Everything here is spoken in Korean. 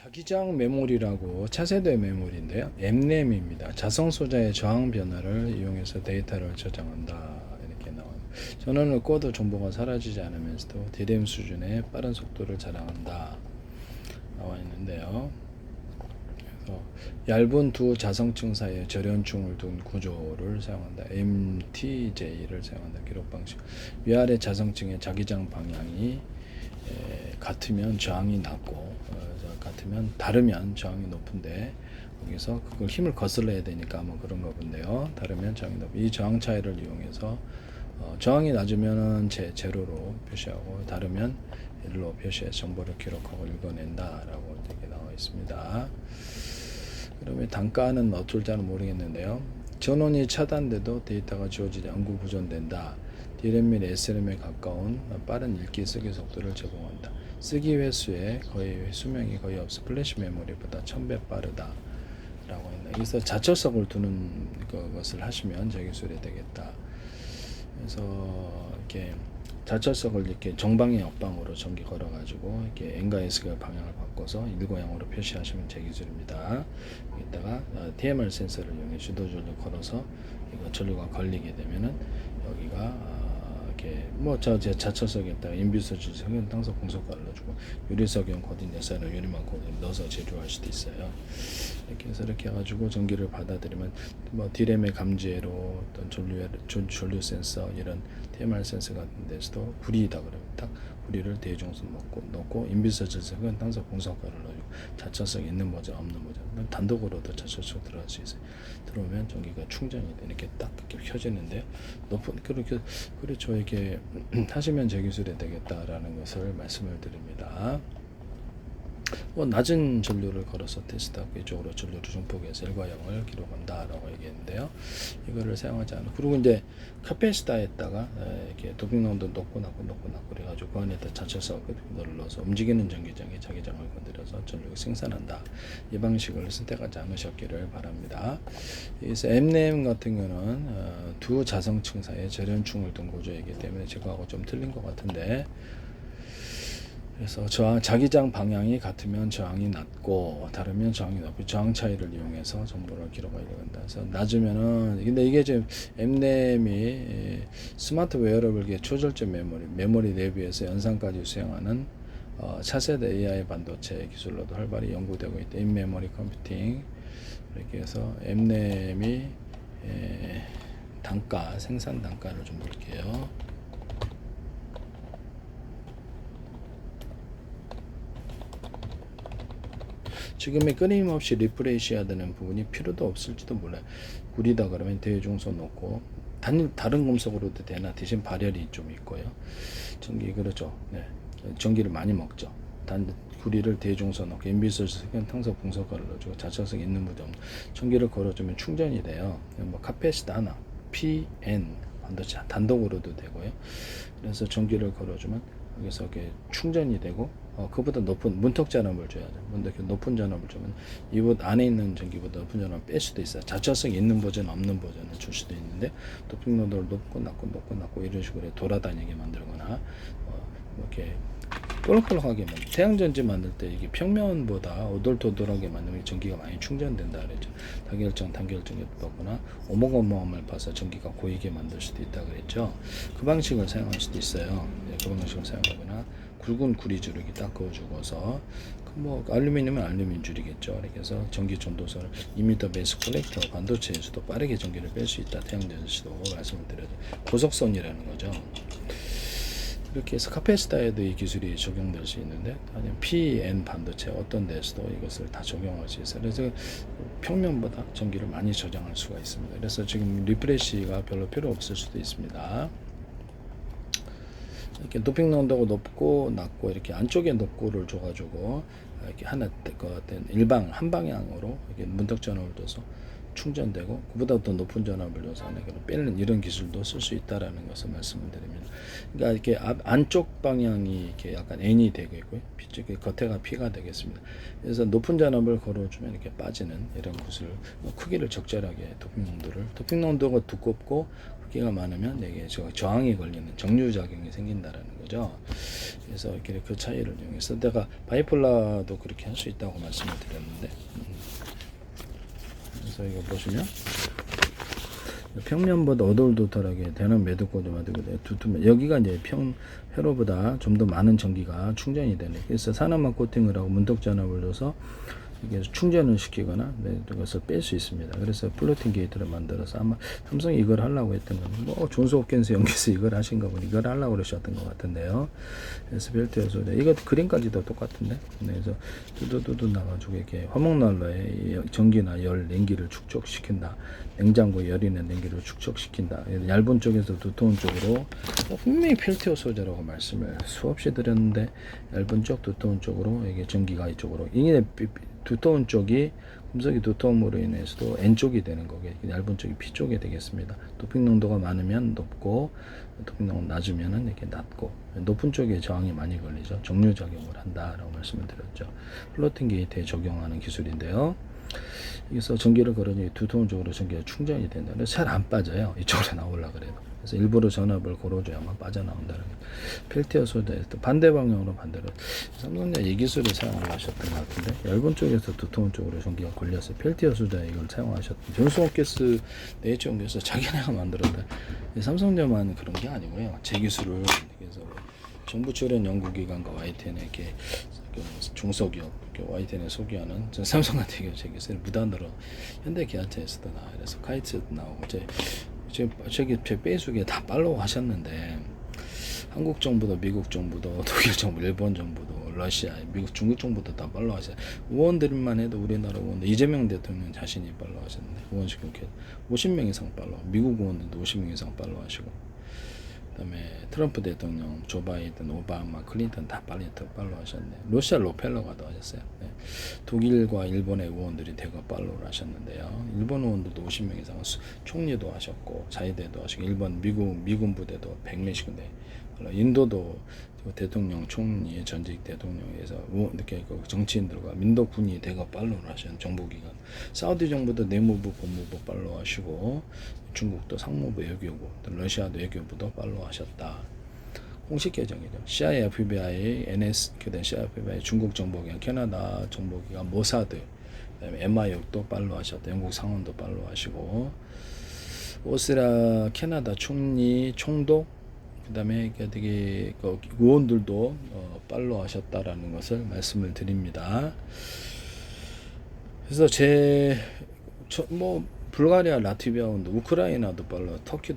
자기장 메모리라고 차세대 메모리인데요. M램입니다. 자성 소자의 저항 변화를 이용해서 데이터를 저장한다. 이렇게 나와요. 전원을 꺼도 정보가 사라지지 않으면서도 D램 수준의 빠른 속도를 자랑한다. 나와 있는데요. 그래서 얇은 두 자성층 사이에 절연충을 둔 구조를 사용한다. MTJ를 사용한다. 기록 방식. 위아래 자성층의 자기장 방향이 같으면 저항이 낮고 같으면 다르면 저항이 높은데 여기서 그걸 힘을 거슬러야 되니까 뭐 그런 거 본데요. 다르면 저항이 높고 이 저항 차이를 이용해서 저항이 낮으면은 제로로 표시하고 다르면 1로 표시해 정보를 기록하고 읽어낸다라고 이렇게 나와 있습니다. 그러면 단가는 어쩔지는 모르겠는데요. 전원이 차단돼도 데이터가 지워지지 않고 보존된다. D램 및 SRAM에 가까운 빠른 읽기 쓰기 속도를 제공한다. 쓰기 횟수에 거의 수명이 거의 없어 플래시 메모리보다 1000배 빠르다 라고 했나. 여기서 자철석을 두는 것을 하시면 저 기술이 되겠다. 그래서 이렇게 자철석을 이렇게 정방향 역방으로 전기 걸어가지고 이렇게 N과 S가 방향을 바꿔서 일거양으로 표시하시면 제 기술입니다. 여기다가 TMR 센서를 이용해 주도전류 걸어서 이거 전류가 걸리게 되면은 여기가 이렇게 제 자철석에다가 인비서치 현탕석 공석가를 넣어주고 유리석용 코딩에서는 유리만 코딩 넣어서 제조할 수도 있어요. 이렇게 해서 이렇게 해가지고 전기를 받아들이면 D램의 감지회로 어떤 전류 센서 이런 TMR 센서 같은 데서도 불이다 그러면 딱 불이를 대중선 넣고 인비서치석은 탄석 공석가를 넣어주고 자철석 있는 버전 없는 버전 단독으로도 자철석 들어갈 수 있어요. 들어오면 전기가 충전이 돼 이렇게 딱 이렇게 켜지는데요. 높은 그렇게 그렇죠. 이렇게 하시면 제 기술이 되겠다라는 것을 말씀을 드립니다. 낮은 전류를 걸어서 테스트하고 이쪽으로 전류를 중폭해서 1과 0을 기록한다라고 얘기했는데요. 이거를 사용하지 않고 그리고 이제 카페시타에다가 이렇게 도핑농도 높고 그래가지고 그 안에다 자철석 넣어서 움직이는 전기장에 자기장을 건드려서 전류를 생산한다. 이 방식을 선택하지 않으셨기를 바랍니다. 그래서 M램 같은 경우는 두 자성층 사이에 절연충을 둔 구조이기 때문에 제거하고 좀 틀린 것 같은데. 그래서 자기장 방향이 같으면 저항이 낮고 다르면 저항이 높고 저항 차이를 이용해서 정보를 기록하려고 한다. 그래서 낮으면은 근데 이게 지금 M램이 스마트 웨어러블계 초절제 메모리 내부에서 연산까지 수행하는 차세대 AI 반도체 기술로도 활발히 연구되고 있다. 인메모리 컴퓨팅 이렇게 해서 M램이 단가 생산 단가를 좀 볼게요. 지금의 끊임없이 리프레시 해야 되는 부분이 필요도 없을지도 몰라요. 구리다 그러면 대중선 놓고 다른 금속으로도 되나 대신 발열이 좀 있고요. 전기 그렇죠. 네. 전기를 많이 먹죠. 구리를 대중선 놓고 인비서치석은 탄석 분석가를 넣어주고 자철석 있는 무대 없는 전기를 걸어주면 충전이 돼요. 카페시타나 PN 반도체 단독으로도 되고요. 그래서 전기를 걸어주면 여기서 이렇게 충전이 되고 그보다 높은 문턱 전압을 줘야죠. 높은 전압을 주면 이곳 안에 있는 전기보다 높은 전압을 뺄 수도 있어요. 자철성 있는 버전 없는 버전을 줄 수도 있는데 도핑노드를 높고 낮고 이런 식으로 돌아다니게 만들거나 이렇게 꼴록꼴록하게 태양전지 만들 때 이게 평면보다 오돌토돌하게 만들면 전기가 많이 충전된다 그랬죠. 단결정이 높거나 오목오목함을 봐서 전기가 고이게 만들 수도 있다 그랬죠. 그 방식을 사용할 수도 있어요. 그 방식을 사용하거나 굵은 구리 줄기 딱 그어주고서 알루미늄은 알루미늄 줄이겠죠. 이렇게 해서 전기 전도선을 2m 베이스 콜렉터 반도체에서도 빠르게 전기를 뺄 수 있다. 태양전지도 말씀을 드려요. 고속선이라는 거죠. 이렇게 해서 카페시타에도 이 기술이 적용될 수 있는데 아니면 PN 반도체 어떤 데서도 이것을 다 적용할 수 있어요. 그래서 평면보다 전기를 많이 저장할 수가 있습니다. 그래서 지금 리프레시가 별로 필요 없을 수도 있습니다. 이렇게 도핑 농도가 높고 낮고 이렇게 안쪽에 높고를 줘가지고 이렇게 하나 한 방향으로 이렇게 문턱 전압을 둬서 충전되고 그보다 더 높은 전압을 줘서 빼는 이런 기술도 쓸 수 있다라는 것을 말씀을 드립니다. 그러니까 이렇게 안쪽 방향이 이렇게 약간 N이 되고 있고요. 겉에가 P가 되겠습니다. 그래서 높은 전압을 걸어주면 이렇게 빠지는 이런 기술, 크기를 적절하게 도핑 농도가 두껍고 크기가 많으면 이게 저항이 걸리는 정류작용이 생긴다라는 거죠. 그래서 이렇게 그 차이를 이용해서 내가 바이폴라도 그렇게 할 수 있다고 말씀을 드렸는데, 그래서 이거 보시면 평면보다 어돌도돌하게 되는 매듭고도 두툼해. 여기가 이제 회로보다 좀 더 많은 전기가 충전이 되네. 그래서 산화막 코팅을 하고 문턱 전압을 줘서 이게 충전을 시키거나 이것을 뺄 수 있습니다. 그래서 플로팅 게이트를 만들어서 아마 삼성이 이걸 하려고 했던 건 뭐 존스 홉킨스 연구소 이걸 하신가 보니 이걸 하려고 그러셨던 것 같은데요. 그래서 벨트 소재 이거 그림까지도 똑같은데, 그래서 두두두두 나가지고 이렇게 화목난로에 전기나 열, 냉기를 축적시킨다. 냉장고 열이나 냉기를 축적시킨다. 얇은 쪽에서 두터운 쪽으로 분명히 펠티어 소재라고 말씀을 수없이 드렸는데, 얇은 쪽, 두터운 쪽으로 이게 전기가 이쪽으로 이게 두터운 쪽이 금속이 두터움으로 인해서도 N쪽이 되는 거게, 얇은 쪽이 P쪽이 되겠습니다. 도핑 농도가 많으면 높고 도핑 농도 낮으면 이렇게 낮고, 높은 쪽에 저항이 많이 걸리죠. 정류작용을 한다라고 말씀을 드렸죠. 플로팅 게이트에 적용하는 기술인데요. 그래서 전기를 걸으니 두터운 쪽으로 전기가 충전이 된다. 그래서 잘 안 빠져요. 이쪽으로 나오려고 그래도. 그래서 일부러 전압을 걸어줘야만 빠져나온다는 거예요. 펠티어 소재에서 반대 방향으로 반대로 삼성전자 이 기술을 사용을 하셨던 것 같은데, 얇은 쪽에서 두터운 쪽으로 전기가 걸려서 펠티어 소재 이걸 사용하셨던, 존스홉킨스 네이처연구에서 자기네가 만들었다. 삼성전자만 그런 게 아니고요. 제 기술을 그래서 정부 출연 연구기관과 YTN에 이렇게 중소기업 YTN에 소개하는 삼성한테 제 기술을 무단으로 현대기아차에서도 나와요. 그래서 카이트도 나오고 저기 제 페이스북에 다 팔로우 하셨는데, 한국 정부도 미국 정부도 독일 정부, 일본 정부도 러시아, 미국, 중국 정부도 다 팔로우 하셨어요. 의원들만 해도 우리나라 의원들 이재명 대통령 자신이 팔로우 하셨는데, 의원식 국회 50명 이상 팔로우, 미국 의원들도 50명 이상 팔로우 하시고, 그다음에 트럼프 대통령, 조 바이든, 오바마, 클린턴 다 팔로우 하셨네. 러시아 로펠러가 더 하셨어요. 네. 독일과 일본의 의원들이 대거 팔로우를 하셨는데요. 일본 의원들도 50명 이상, 총리도 하셨고, 자위대도 하시고, 일본, 미군 부대도 100명씩인데, 인도도 대통령, 총리, 전직 대통령에서 이렇게 정치인들과 민도군이 대거 팔로우를 하시는 정보기관, 사우디 정부도 내무부, 법무부 팔로우 하시고, 중국도 상무부, 외교부, 러시아도 외교부도 팔로우 하셨다. 공식 계정이죠. CIA, FBI, NS, 그다음 CIA, FBI, 중국 정보기관, 캐나다 정보기관, 모사드, 그다음에 MI도 팔로우 하셨다. 영국 상원도 팔로우 하시고, 오스트리아, 캐나다 총리, 총독, 그다음에 되게 의원들도 팔로우 하셨다라는 것을 말씀을 드립니다. 그래서 불가리아, 라트비아, 우크라이나도 팔로우, 터키도